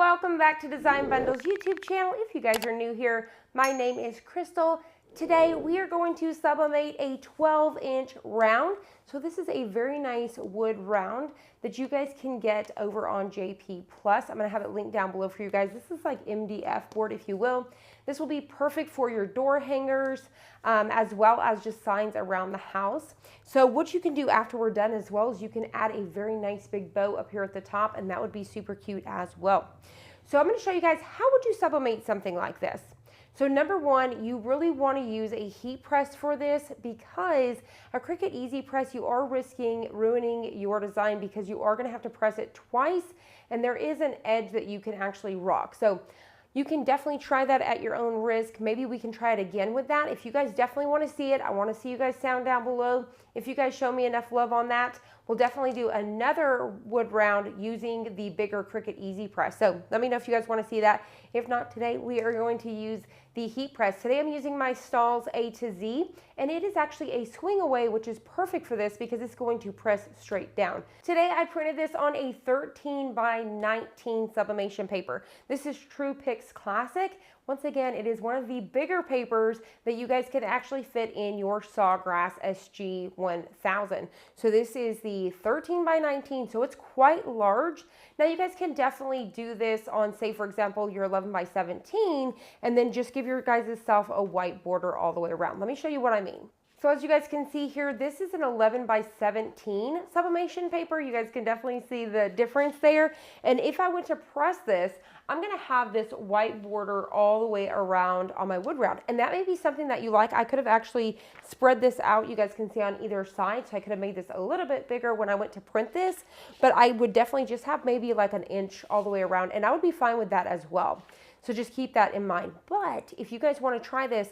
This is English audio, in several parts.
Welcome back to Design Bundle's YouTube channel. If you guys are new here, my name is Crystal. Today we are going to sublimate a 12-inch round. So this is a very nice wood round that you guys can get over on JP Plus. I'm going to have it linked down below for you guys. This is like MDF board, if you will. This will be perfect for your door hangers as well as just signs around the house. So what you can do after we're done as well is you can add a very nice big bow up here at the top, and that would be super cute as well. So I'm going to show you guys how would you sublimate something like this. So number one, you really want to use a heat press for this, because a Cricut Easy Press, you are risking ruining your design because you are going to have to press it twice, and there is an edge that you can actually rock. So you can definitely try that at your own risk. Maybe we can try it again with that. If you guys definitely want to see it, I want to see you guys down below. If you guys show me enough love on that, we'll definitely do another wood round using the bigger Cricut Easy Press. So let me know if you guys want to see that. If not, today we are going to use the heat press. Today I'm using my Stahl's A to Z, and it is actually a swing away, which is perfect for this because it's going to press straight down. Today I printed this on a 13 by 19 sublimation paper. This is True Pix Classic. Once again, it is one of the bigger papers that you guys can actually fit in your Sawgrass SG 1000. So this is the 13 by 19, so it's quite large. Now you guys can definitely do this on, say for example, your 11 by 17, and then just give your guys' self a white border all the way around. Let me show you what I mean. So as you guys can see here, this is an 11 by 17 sublimation paper. You guys can definitely see the difference there. And if I went to press this, I'm gonna have this white border all the way around on my wood round. And that may be something that you like. I could have actually spread this out. You guys can see on either side. So I could have made this a little bit bigger when I went to print this, but I would definitely just have maybe like an inch all the way around, and I would be fine with that as well. So just keep that in mind. But if you guys want to try this,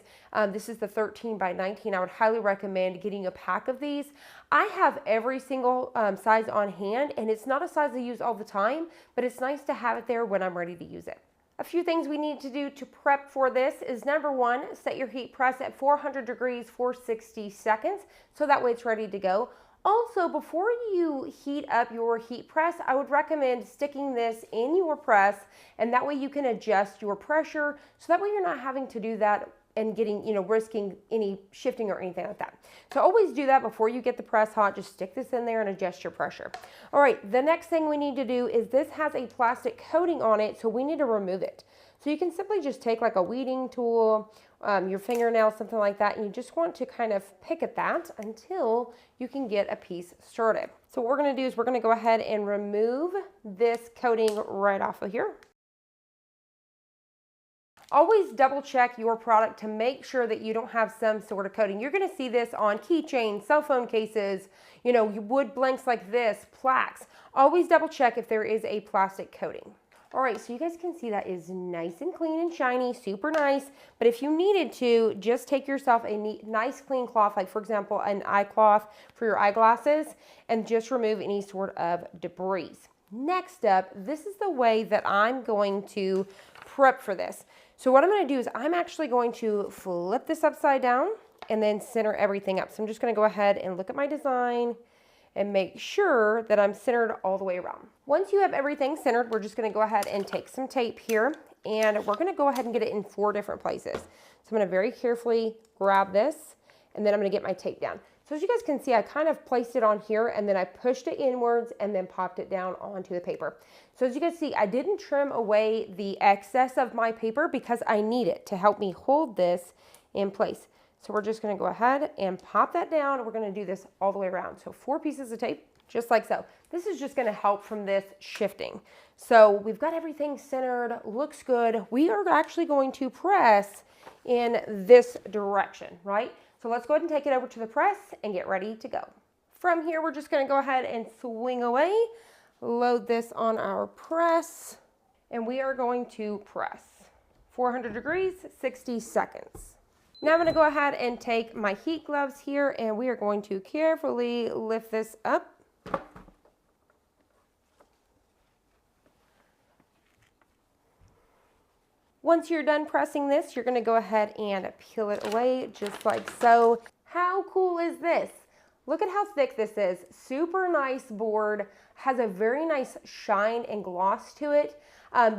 this is the 13 by 19. I would highly recommend getting a pack of these. I have every single size on hand, and it's not a size I use all the time, but it's nice to have it there when I'm ready to use it. A few things we need to do to prep for this is number one, set your heat press at 400 degrees for 60 seconds, so that way it's ready to go. Also, before you heat up your heat press, I would recommend sticking this in your press, and that way you can adjust your pressure, so that way you're not having to do that and getting, risking any shifting or anything like that. So always do that before you get the press hot. Just stick this in there and adjust your pressure. All right, the next thing we need to do is this has a plastic coating on it, so we need to remove it. So you can simply just take like a weeding tool, your fingernail, something like that, and you just want to kind of pick at that until you can get a piece started. So what we're going to do is we're going to go ahead and remove this coating right off of here. Always double check your product to make sure that you don't have some sort of coating. You're going to see this on keychains, cell phone cases, wood blanks like this, plaques. Always double check if there is a plastic coating. All right, so you guys can see that is nice and clean and shiny, super nice. But if you needed to, just take yourself a nice clean cloth, like for example, an eye cloth for your eyeglasses, and just remove any sort of debris. Next up, this is the way that I'm going to prep for this. So what I'm going to do is I'm actually going to flip this upside down and then center everything up. So I'm just going to go ahead and look at my design and make sure that I'm centered all the way around. Once you have everything centered, we're just going to go ahead and take some tape here, and we're going to go ahead and get it in 4 different places. So I'm going to very carefully grab this, and then I'm going to get my tape down. So as you guys can see, I kind of placed it on here, and then I pushed it inwards and then popped it down onto the paper. So as you guys see, I didn't trim away the excess of my paper because I need it to help me hold this in place. So we're just going to go ahead and pop that down. We're going to do this all the way around. So 4 pieces of tape, just like so. This is just going to help from this shifting. So we've got everything centered, looks good. We are actually going to press in this direction, right? So let's go ahead and take it over to the press and get ready to go. From here, we're just going to go ahead and swing away, load this on our press, and we are going to press 400 degrees, 60 seconds. Now I'm going to go ahead and take my heat gloves here, and we are going to carefully lift this up. Once you're done pressing this, you're going to go ahead and peel it away just like so. How cool is this? Look at how thick this is. Super nice board, has a very nice shine and gloss to it.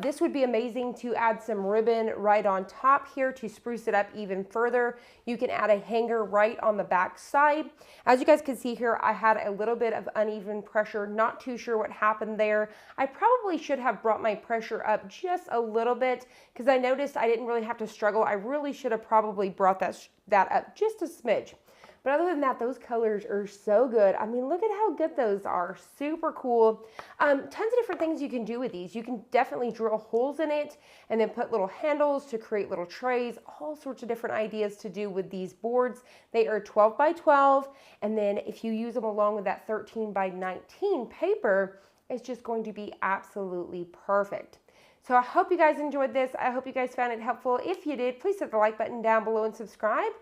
This would be amazing to add some ribbon right on top here to spruce it up even further. You can add a hanger right on the back side. As you guys can see here, I had a little bit of uneven pressure, not too sure what happened there. I probably should have brought my pressure up just a little bit because I noticed I didn't really have to struggle. I really should have probably brought that up just a smidge. But other than that, those colors are so good. I mean, look at how good those are. Super cool. Tons of different things you can do with these. You can definitely drill holes in it and then put little handles to create little trays. All sorts of different ideas to do with these boards. They are 12 by 12. And then if you use them along with that 13 by 19 paper, it's just going to be absolutely perfect. So I hope you guys enjoyed this. I hope you guys found it helpful. If you did, please hit the like button down below and subscribe.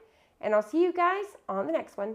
And I'll see you guys on the next one.